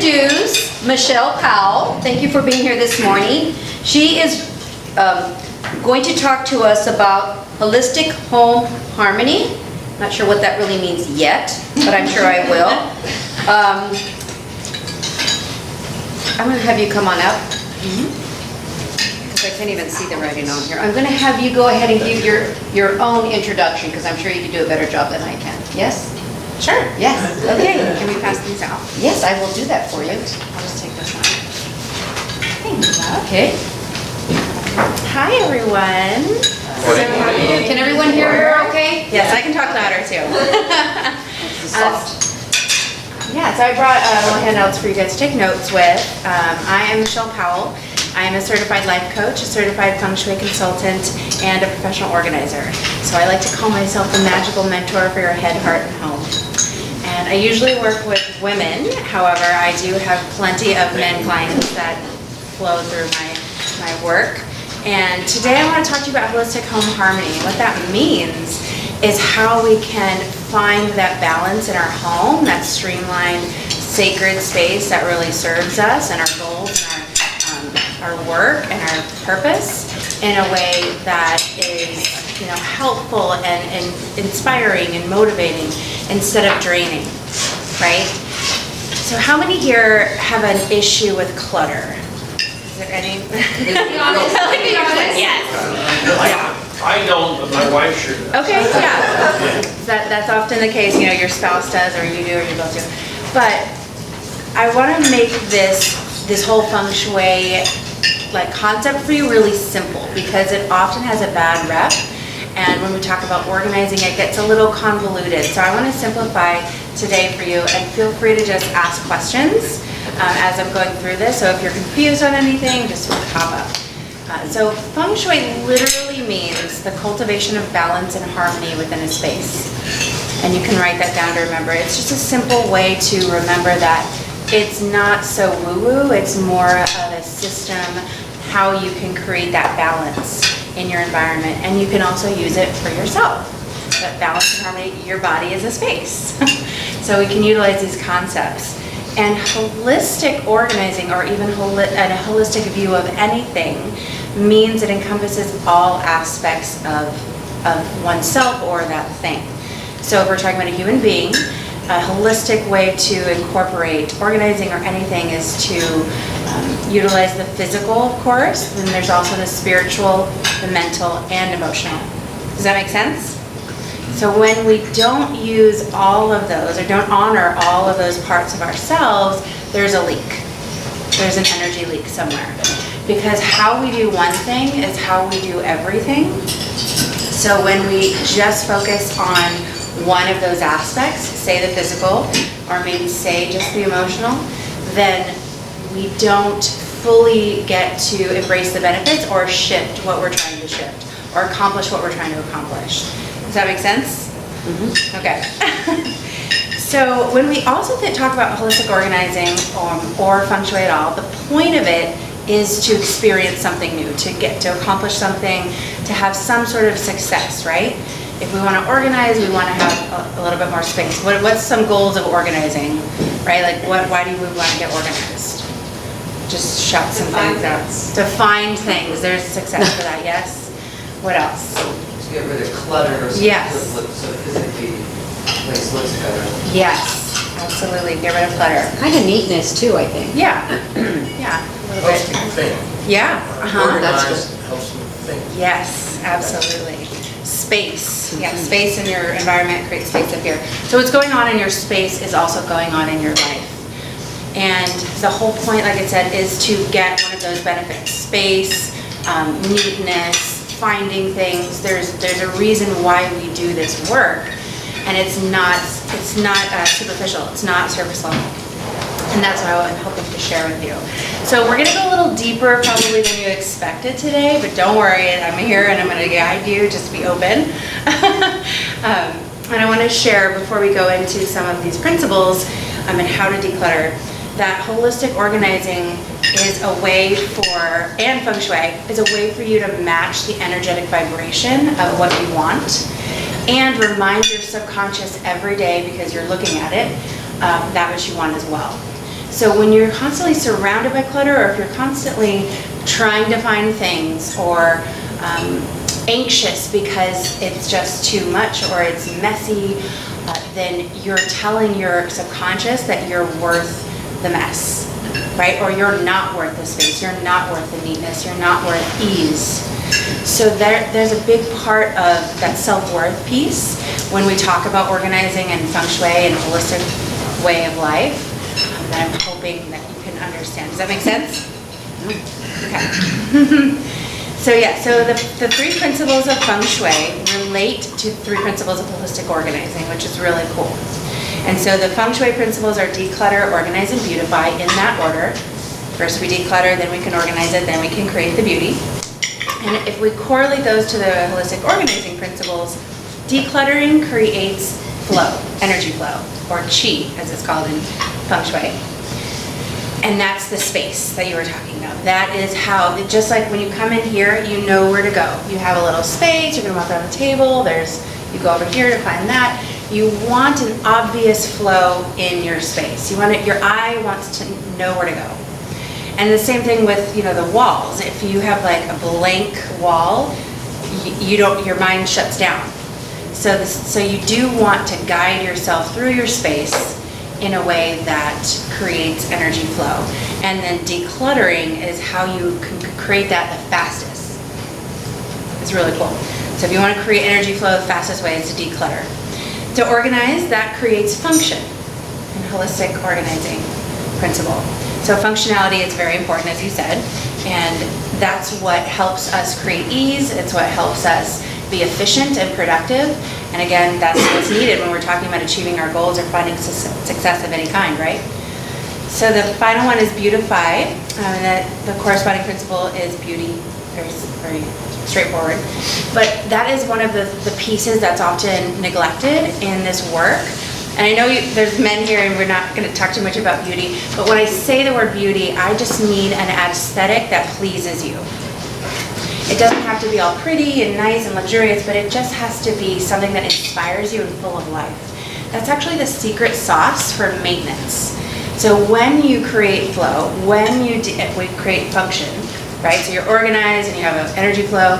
introduce Michelle Powell. Thank you for being here this morning. She is going to talk to us about holistic home harmony. Not sure what that really means yet, but I'm sure I will. I'm going to have you come on up. Because I can't even see the writing on here. I'm going to have you go ahead and give your own introduction, because I'm sure you can do a better job than I can. Yes? Sure. Yes. Okay. Can we pass these out? Yes, I will do that for you. I'll just take this one. Thank you. Okay. Hi, everyone. Can everyone hear her okay? Yes, I can talk louder too. Soft. Yeah, so I brought little handouts for you guys to take notes with. I am Michelle Powell. I am a certified life coach, a certified feng shui consultant, and a professional organizer. So I like to call myself the magical mentor for your head, heart, and home. And I usually work with women. However, I do have plenty of men clients that flow through my work. And today I want to talk to you about holistic home harmony. What that means is how we can find that balance in our home, that streamlined, sacred space that really serves us and our goals and our work and our purpose in a way that is, helpful and inspiring and motivating instead of draining, right? So how many here have an issue with clutter? Is there any? Yes. I don't, but my wife sure does. Okay, yeah. That's often the case, your spouse does, or you do, or you both do. But I want to make this whole feng shui concept for you really simple, because it often has a bad rep. And when we talk about organizing, it gets a little convoluted. So I want to simplify today for you, and feel free to just ask questions as I'm going through this. So if you're confused on anything, just pop up. So feng shui literally means the cultivation of balance and harmony within a space. And you can write that down to remember. It's just a simple way to remember that it's not so woo-woo, it's more of a system, how you can create that balance in your environment. And you can also use it for yourself. That balance and harmony, your body is a space. So we can utilize these concepts. And holistic organizing, or even a holistic view of anything, means it encompasses all aspects of oneself or that thing. So if we're talking about a human being, a holistic way to incorporate organizing or anything is to utilize the physical, of course, then there's also the spiritual, the mental, and emotional. Does that make sense? So when we don't use all of those, or don't honor all of those parts of ourselves, there's a leak. There's an energy leak somewhere. Because how we do one thing is how we do everything. So when we just focus on one of those aspects, say the physical, or maybe say just the emotional, then we don't fully get to embrace the benefits or shift what we're trying to shift, or accomplish what we're trying to accomplish. Does that make sense? Mm-hmm. Okay. So when we also talk about holistic organizing or feng shui at all, the point of it is to experience something new, to accomplish something, to have some sort of success, right? If we want to organize, we want to have a little bit more space. What's some goals of organizing, right? Why do we want to get organized? Just shout some things out. Define things. There's success for that, yes? What else? To get rid of clutter, so Yes. so physically the place looks better. Yes, absolutely. Get rid of clutter. Kind of neatness too, I think. Yeah, yeah, a little Helps bit. me think. Yeah, That's Organized helps me think. Yes, absolutely. Space. Yeah, space in your environment creates space up here. So what's going on in your space is also going on in your life. And the whole point, like I said, is to get one of those benefits. Space, neatness, finding things. There's a reason why we do this work. And it's not superficial. It's not surface level. And that's what I'm hoping to share with you. So we're going to go a little deeper probably than you expected today, but don't worry, I'm here and I'm going to guide you, just be open. And I want to share, before we go into some of these principles and how to declutter, that holistic organizing is a way for, and feng shui, is a way for you to match the energetic vibration of what you want, and remind your subconscious every day, because you're looking at it, that which you want as well. So when you're constantly surrounded by clutter, or if you're constantly trying to find things, or anxious because it's just too much or it's messy, then you're telling your subconscious that you're worth the mess, right? Or you're not worth the space, you're not worth the neatness, you're not worth ease. So there's a big part of that self-worth piece when we talk about organizing and feng shui and holistic way of life that I'm hoping that you can understand. Does that make sense? Okay. So the 3 principles of feng shui relate to 3 principles of holistic organizing, which is really cool. And so the feng shui principles are declutter, organize, and beautify in that order. First we declutter, then we can organize it, then we can create the beauty. And if we correlate those to the holistic organizing principles, decluttering creates flow, energy flow, or qi, as it's called in feng shui. And that's the space that you were talking about. That is how, just like when you come in here, you know where to go. You have a little space, you're gonna walk around the table, you go over here to find that. You want an obvious flow in your space. Your eye wants to know where to go. And the same thing with, the walls. If you have like a blank wall, your mind shuts down. So you do want to guide yourself through your space in a way that creates energy flow. And then decluttering is how you can create that the fastest. It's really cool. So if you want to create energy flow, the fastest way is to declutter. To organize, that creates function in holistic organizing principle. So functionality is very important, as you said, and that's what helps us create ease. It's what helps us be efficient and productive. And again, that's what's needed when we're talking about achieving our goals or finding success of any kind, right? So the final one is beautify. The corresponding principle is beauty, very, very straightforward. But that is one of the pieces that's often neglected in this work. And I know there's men here and we're not going to talk too much about beauty, but when I say the word beauty, I just mean an aesthetic that pleases you. It doesn't have to be all pretty and nice and luxurious, but it just has to be something that inspires you and full of life. That's actually the secret sauce for maintenance. So when you create flow, we create function, right? So you're organized and you have an energy flow.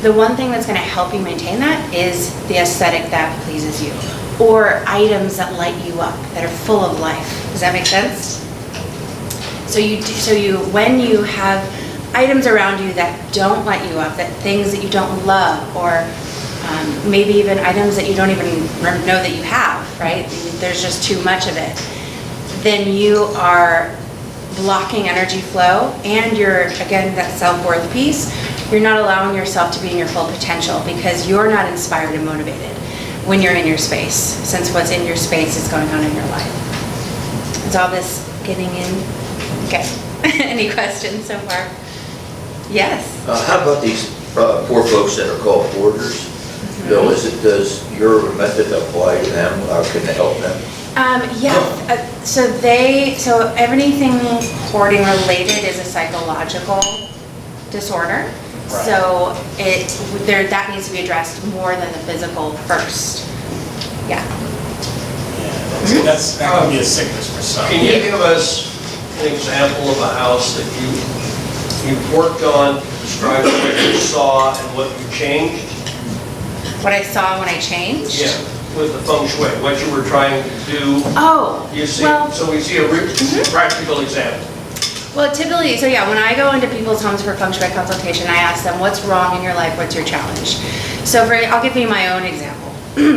The one thing that's going to help you maintain that is the aesthetic that pleases you, or items that light you up, that are full of life. Does that make sense? When you have items around you that don't light you up, that things that you don't love, or maybe even items that you don't even know that you have, right? There's just too much of it. Then you are blocking energy flow, and you're, again, that self-worth piece, you're not allowing yourself to be in your full potential because you're not inspired and motivated when you're in your space, since what's in your space is going on in your life. Is all this getting in? Okay. Any questions so far? Yes. How about these poor folks that are called boarders? Bill, does your method apply to them? Can it help them? Yes. So everything hoarding related is a psychological disorder. Right. So that needs to be addressed more than the physical first. Yeah. Yeah, that could be a sickness for some. Can you give us an example of a house that you've worked on, describe what you saw and what you changed? What I saw when I changed? Yeah, with the feng shui, what you were trying to do. Oh, You see, well, so we see a practical example. Well, typically, when I go into people's homes for feng shui consultation, I ask them, what's wrong in your life, what's your challenge? So I'll give you my own example.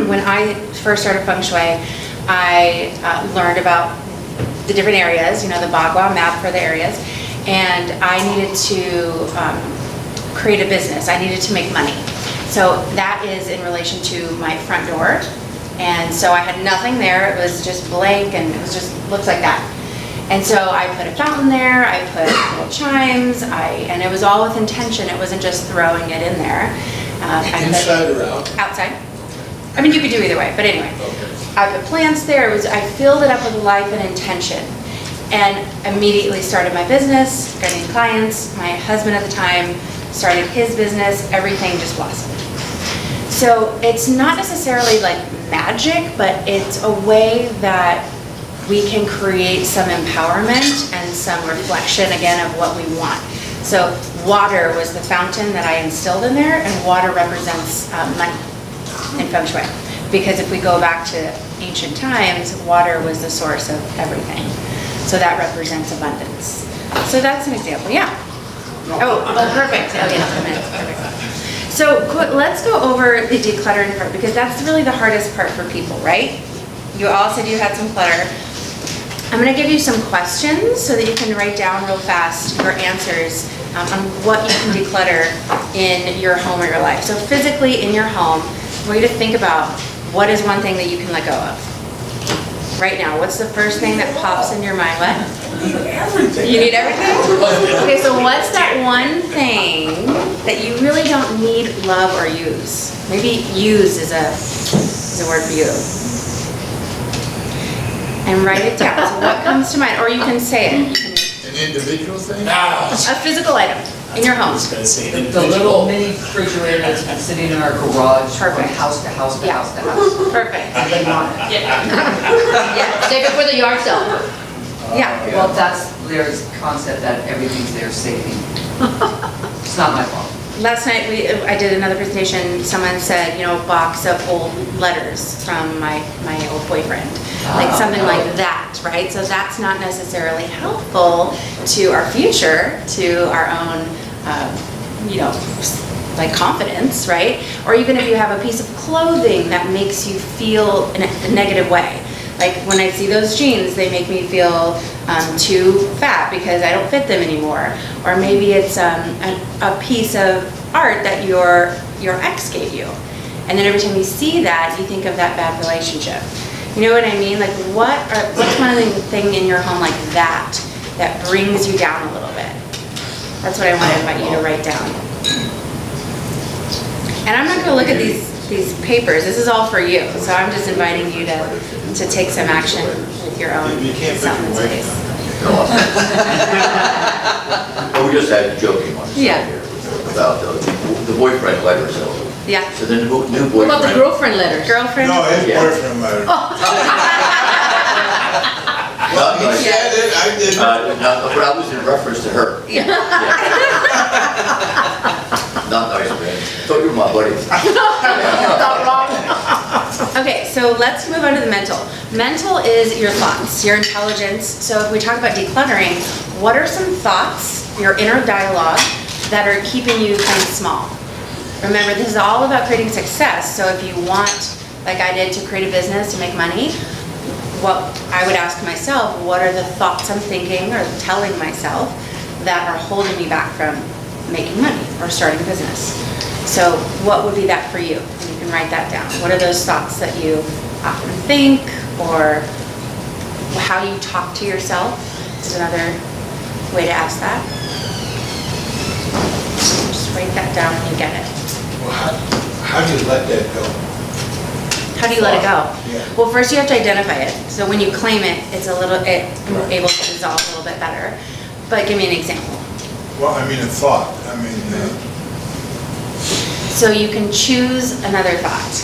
When I first started feng shui, I learned about the different areas, the Bagua map for the areas, and I needed to create a business. I needed to make money. So that is in relation to my front door. And so I had nothing there, it was just blank, and it was just looks like that. And so I put a fountain there, I put little chimes, and it was all with intention. It wasn't just throwing it in there. Inside or out? Outside. I mean, you could do either way, but anyway. Okay. I put plants there. I filled it up with life and intention, and immediately started my business, getting clients. My husband at the time started his business. Everything just blossomed. So it's not necessarily like magic, but it's a way that we can create some empowerment and some reflection again of what we want. So water was the fountain that I instilled in there, and water represents money in feng shui. Because if we go back to ancient times, water was the source of everything. So that represents abundance. So that's an example, yeah. Oh, perfect. Oh, yes, a minute. Perfect. So let's go over the decluttering part, because that's really the hardest part for people, right? You all said you had some clutter. I'm going to give you some questions so that you can write down real fast your answers on what you can declutter in your home or your life. So physically in your home, I want you to think about what is one thing that you can let go of. Right now, what's the first thing that pops in your mind? What? Everything. You need everything? Okay, so what's that one thing that you really don't need, love, or use? Maybe use is a word for you. And write it down. So what comes to mind? Or you can say it. An individual thing? Ah, A physical item in your I home. was gonna say The individual. little mini refrigerator that's been sitting in our garage from Perfect. house to house to Yeah. house to house. Perfect. They want it. Yeah. Save it for the yard sale. Yeah. Well, that's Larry's concept, that everything's there saving. It's not my fault. Last night, I did another presentation, someone said, a box of old letters from my old boyfriend. Like something like that, right? So that's not necessarily helpful to our future, to our own, like confidence, right? Or even if you have a piece of clothing that makes you feel in a negative way. Like when I see those jeans, they make me feel too fat because I don't fit them anymore. Or maybe it's a piece of art that your ex gave you. And then every time you see that, you think of that bad relationship. You know what I mean? Like what's one thing in your home like that brings you down a little bit? That's what I want to invite you to write down. And I'm not going to look at these papers. This is all for you. So I'm just inviting you to take some action with your own You can't self put and your weight space. Well, we just had a joking on the side Yeah. here about the boyfriend letter, so. Yeah. So the new What boyfriend. about the girlfriend letters? Girlfriend? No, his Yeah. boyfriend might have. Not He nice. said it, I didn't. No, but I was in reference to her. Yeah. Not nice, man. Thought you were my buddy. Not wrong. Okay, so let's move on to the mental. Mental is your thoughts, your intelligence. So if we talk about decluttering, what are some thoughts, your inner dialogue, that are keeping you kind of small? Remember, this is all about creating success. So if you want, like I did, to create a business, to make money, what I would ask myself, what are the thoughts I'm thinking or telling myself that are holding me back from making money or starting a business? So what would be that for you? And you can write that down. What are those thoughts that you often think, or how you talk to yourself is another way to ask that. Just write that down when you get it. Well, how do you let that go? How do you let it go? Yeah. Well, first you have to identify it. So when you claim it, it's able to dissolve a little bit better. But give me an example. Well, I mean, a thought, So you can choose another thought.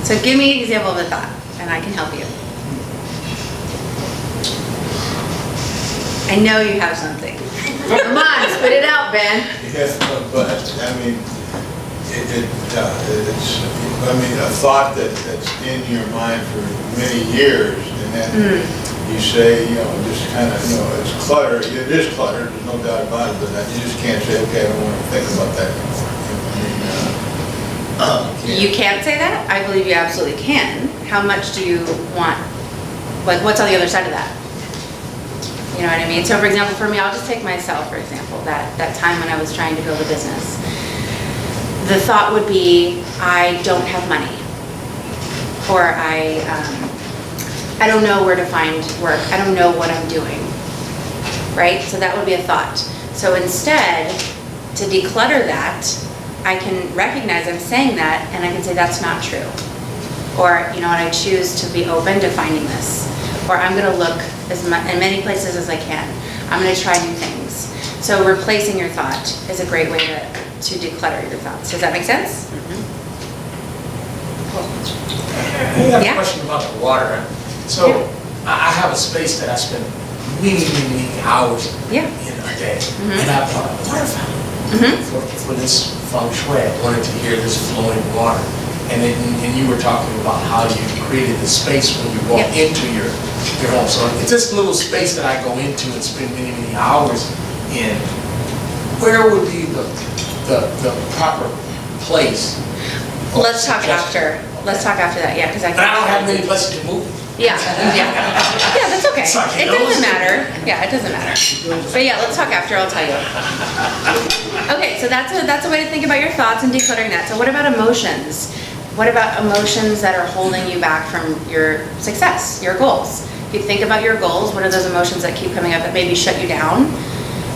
So give me an example of a thought, and I can help you. I know you have something. Come on, spit it out, Ben. yeah, but, I mean, a thought that's in your mind for many years, and then you say, just kind of, it's clutter, it is clutter, there's no doubt about it, but then you just can't say, okay, I don't want to think about that anymore. You can't say that? I believe you absolutely can. How much do you want? Like, what's on the other side of that? You know what I mean? So for example, for me, I'll just take myself, for example, that time when I was trying to build a business. The thought would be, I don't have money. Or I don't know where to find work. I don't know what I'm doing. Right? So that would be a thought. So instead, to declutter that, I can recognize I'm saying that, and I can say that's not true. Or, you know what, I choose to be open to finding this. Or I'm going to look in many places as I can. I'm going to try new things. So replacing your thought is a great way to declutter your thoughts. Does that make sense? I have Yeah. a question about the water. So I have a space that I spend many hours Yeah. in a day. And I bought a water fountain for this feng shui. I wanted to hear this flowing water. And you were talking about how you created the space when you walk Yep. into your home. So it's this little space that I go into and spend many hours in. Where would be the proper place? or Let's talk suggestion? after. Let's talk after that, yeah, because I. But I don't have many places to move. Yeah, yeah, that's okay. Sorry, It doesn't matter. Yeah, it doesn't matter. But yeah, let's talk after, I'll tell you. Okay, so that's a way to think about your thoughts and decluttering that. So what about emotions? What about emotions that are holding you back from your success, your goals? If you think about your goals, what are those emotions that keep coming up that maybe shut you down?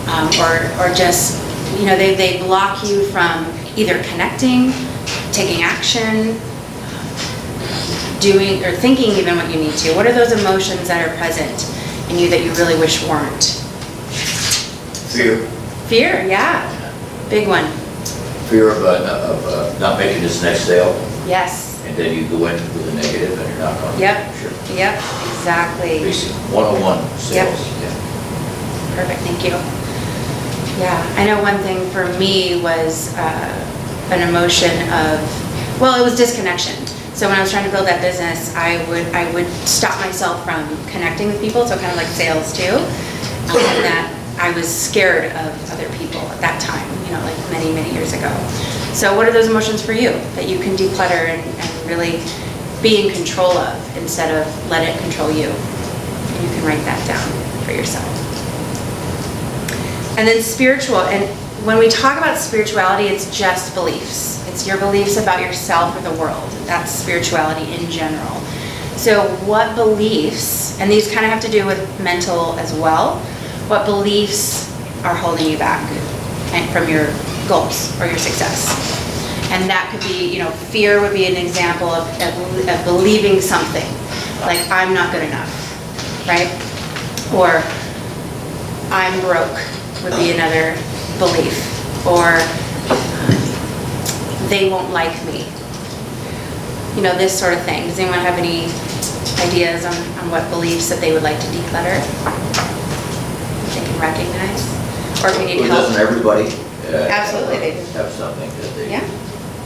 Or just, they block you from either connecting, taking action, doing or thinking even what you need to. What are those emotions that are present in you that you really wish weren't? Fear. Fear, yeah. Big one. Fear of not making this next sale, Yes. and then you go in with a negative and you're not going to. Yep. Sure. Yep, exactly. Basic 101 sales, yeah. Perfect, thank you. Yeah, I know one thing for me was an emotion of, well, it was disconnection. So when I was trying to build that business, I would stop myself from connecting with people, so kind of like sales too. And that I was scared of other people at that time, like many years ago. So what are those emotions for you that you can declutter and really be in control of instead of let it control you? And you can write that down for yourself. And then spiritual, and when we talk about spirituality, it's just beliefs. It's your beliefs about yourself or the world. That's spirituality in general. So what beliefs, and these kind of have to do with mental as well, what beliefs are holding you back from your goals or your success? And that could be, fear would be an example of believing something, like I'm not good enough, right? Or I'm broke would be another belief, or they won't like me. This sort of thing. Does anyone have any ideas on what beliefs that they would like to declutter? They can recognize? Or if you need Well, help? doesn't everybody Absolutely, they do. have something that they Yeah.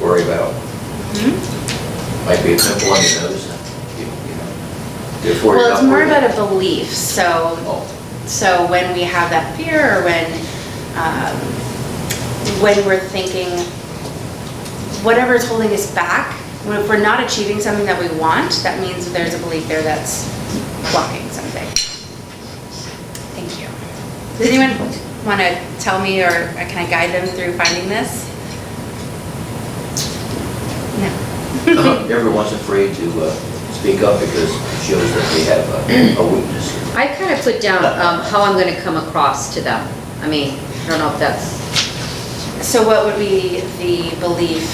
worry about? Mhm. Might be a pimple on your nose, If we're Well, not it's more worried- about a belief. So Oh, when we have that fear, or when we're thinking, whatever is holding us back, if we're not achieving something that we want, that means there's a belief there that's blocking something. Thank you. Does anyone want to tell me, or can I guide them through finding this? No. everyone's afraid to speak up because it shows that they have a weakness. I kind of put down how I'm going to come across to them. I mean, I don't know if that's, So what would be the belief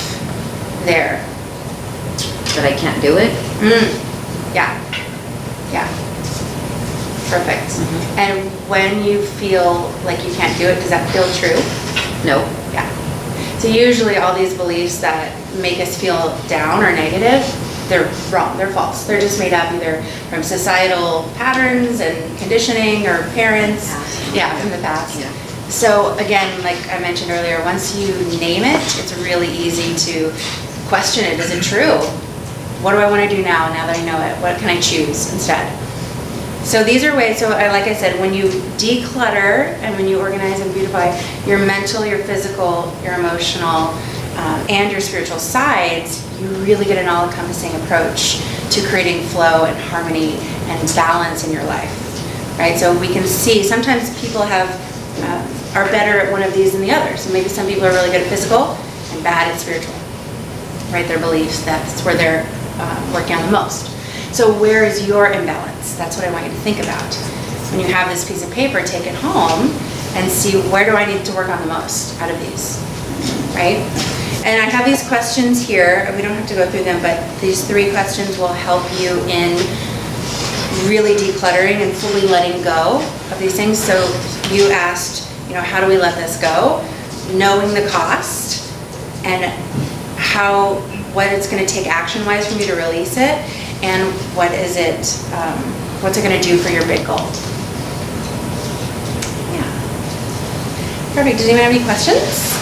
there? that I can't do it. Yeah, yeah. Perfect. Mhm. And when you feel like you can't do it, does that feel true? No. Yeah. So usually all these beliefs that make us feel down or negative, they're wrong, they're false. They're just made up either from societal patterns and conditioning or parents. Past. Yeah, from the past. Yeah. So again, like I mentioned earlier, once you name it, it's really easy to question it. Is it true? What do I want to do now that I know it? What can I choose instead? So these are ways, like I said, when you declutter and when you organize and beautify your mental, your physical, your emotional, and your spiritual sides, you really get an all-encompassing approach to creating flow and harmony and balance in your life, right? So we can see sometimes people are better at one of these than the other. So maybe some people are really good at physical and bad at spiritual, right? Their beliefs, that's where they're working on the most. So where is your imbalance? That's what I want you to think about. When you have this piece of paper, take it home and see, where do I need to work on the most out of these, right? And I have these questions here. We don't have to go through them, but these 3 questions will help you in really decluttering and fully letting go of these things. So you asked, how do we let this go? Knowing the cost and what it's going to take action-wise for me to release it, and what is it, What's it gonna do for your big goal? Yeah. Perfect. Does anyone have any questions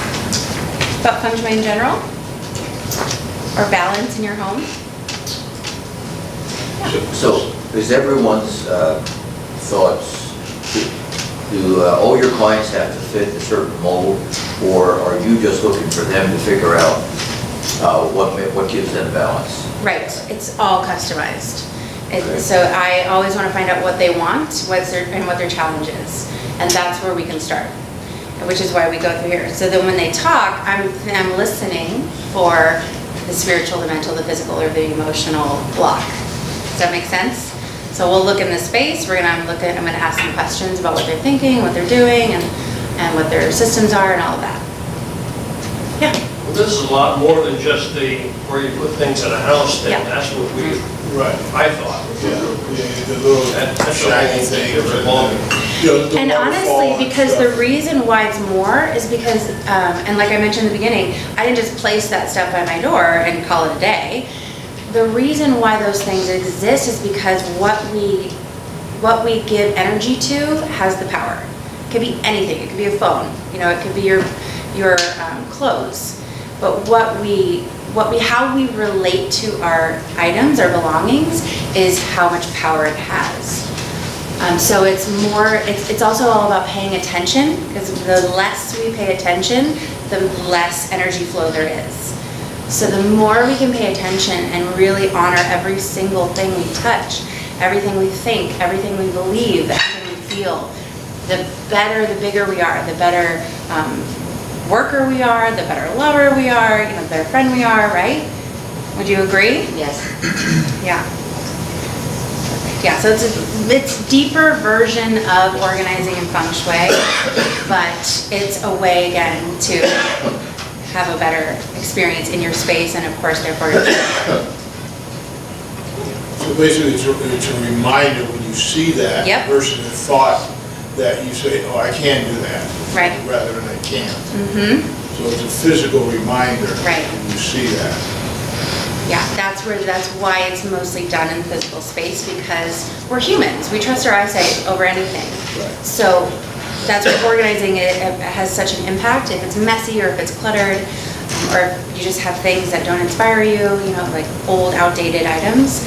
about feng shui in general? Or balance in your home? So, is everyone's thoughts, do all your clients have to fit a certain mold, or are you just looking for them to figure out what gives them balance? Right, it's all customized. Okay. So I always want to find out what they want, and what their challenge is. And that's where we can start, which is why we go through here. So then when they talk, I'm listening for the spiritual, the mental, the physical, or the emotional block. Does that make sense? So we'll look in this space, I'm gonna ask them questions about what they're thinking, what they're doing, and what their systems are and all of that. Yeah. Well, this is a lot more than just where you put things in a house, Yeah. and that's what Right. I thought. Yeah, the little That's a shiny whole thing. different ballgame. And honestly, because the reason why it's more is because, and like I mentioned in the beginning, I didn't just place that stuff by my door and call it a day. The reason why those things exist is because what we give energy to has the power. It could be anything. It could be a phone. It could be your clothes. But how we relate to our items, our belongings, is how much power it has. So it's also all about paying attention, because the less we pay attention, the less energy flow there is. So the more we can pay attention and really honor every single thing we touch, everything we think, everything we believe, everything we feel, the better, the bigger we are, the better worker we are, the better lover we are, the better friend we are, right? Would you agree? Yes. Yeah. Yeah, so it's deeper version of organizing in feng shui, but it's a way, again, to have a better experience in your space and, of course, therefore, your So basically, it's a reminder when you see that Yep. versus a thought that you say, oh, I can do that. Right. Rather than I can't. Mm-hmm. So it's a physical reminder. Right. When you see that. Yeah, that's why it's mostly done in physical space, because we're humans. We trust our eyesight over anything. Right. So that's what organizing it has such an impact. If it's messy, or if it's cluttered, or if you just have things that don't inspire you, like old, outdated items,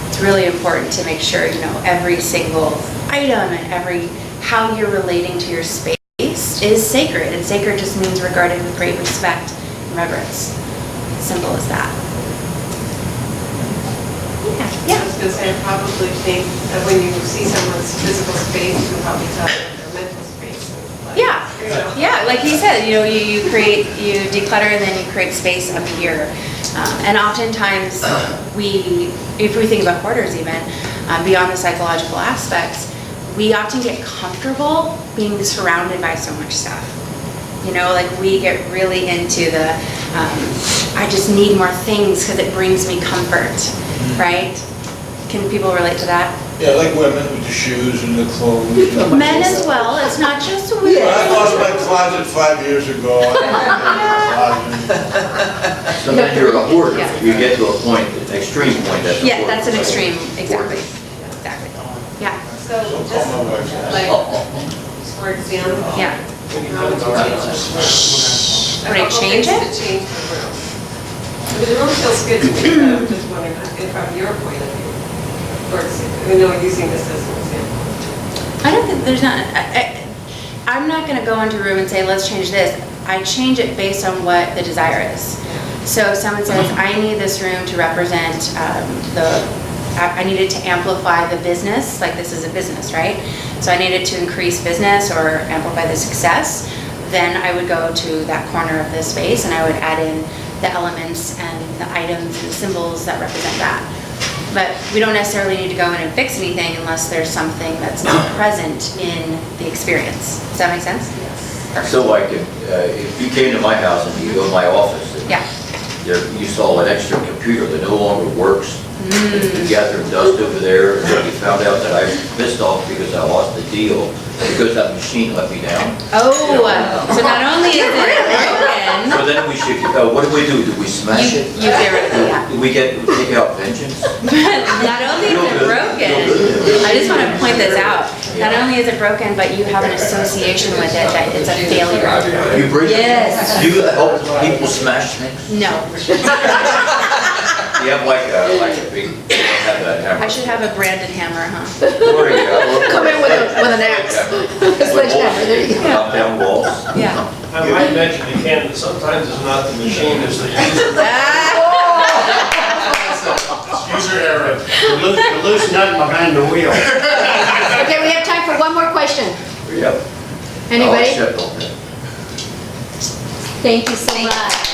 it's really important to make sure, every single item and how you're relating to your space is sacred. And sacred just means regarded with great respect and reverence. Simple as that. I was going to say, I probably think that when you see someone's physical space, you can probably tell their mental space. Yeah, yeah, like he said, you declutter and then you create space up here. And oftentimes, if we think about hoarders even, beyond the psychological aspects, we often get comfortable being surrounded by so much stuff. Like we get really into I just need more things because it brings me comfort, right? Can people relate to that? Yeah, like women with the shoes and the clothes. Men as well, it's not just women. I lost my closet 5 years ago. So then you're a hoarder, Yeah. you get to a point, an extreme point, that's a Yeah, hoarder. that's an extreme, exactly. Yeah, So Don't just call my wife. like, for example. yeah. How would you change the room? Would I change A couple it? things to change the room. I mean, the room feels good to me, but I'm just wondering from your point of view. Using this as an example. I don't think there's not, I'm not gonna go into a room and say, let's change this. I change it based on what the desire is. So if someone says, I need this room to represent I need it to amplify the business, like this is a business, right? So I need it to increase business or amplify the success, then I would go to that corner of the space and I would add in the elements and the items and the symbols that represent that. But we don't necessarily need to go in and fix anything unless there's something that's not present in the experience. Does that make sense? Yes. So like if you came to my house and you go to my office, and Yeah. you saw an extra computer that no longer works, you gathered dust over there, and you found out that I was pissed off because I lost the deal, because that machine let me down. Oh, so not only is it, okay. So then we should, what do we do? Do we smash You it? get rid of it, yeah. Do we take out vengeance? Not only is it broken, I just want to point this out. Not only is it broken, but you have an association with it that it's a failure. You bring it? Yes. Do you help people smash things? No, You have like a big, have that hammer. I should have a branded hammer, huh? Or Come in with an axe. A sledgehammer, there you go. Knock down walls. Yeah. I might mention again, that sometimes it's not the machine, it's the user. User error. The loose nut behind the wheel. Okay, we have time for one more question. Yep. Anybody? I'll accept all that. Thank you so much.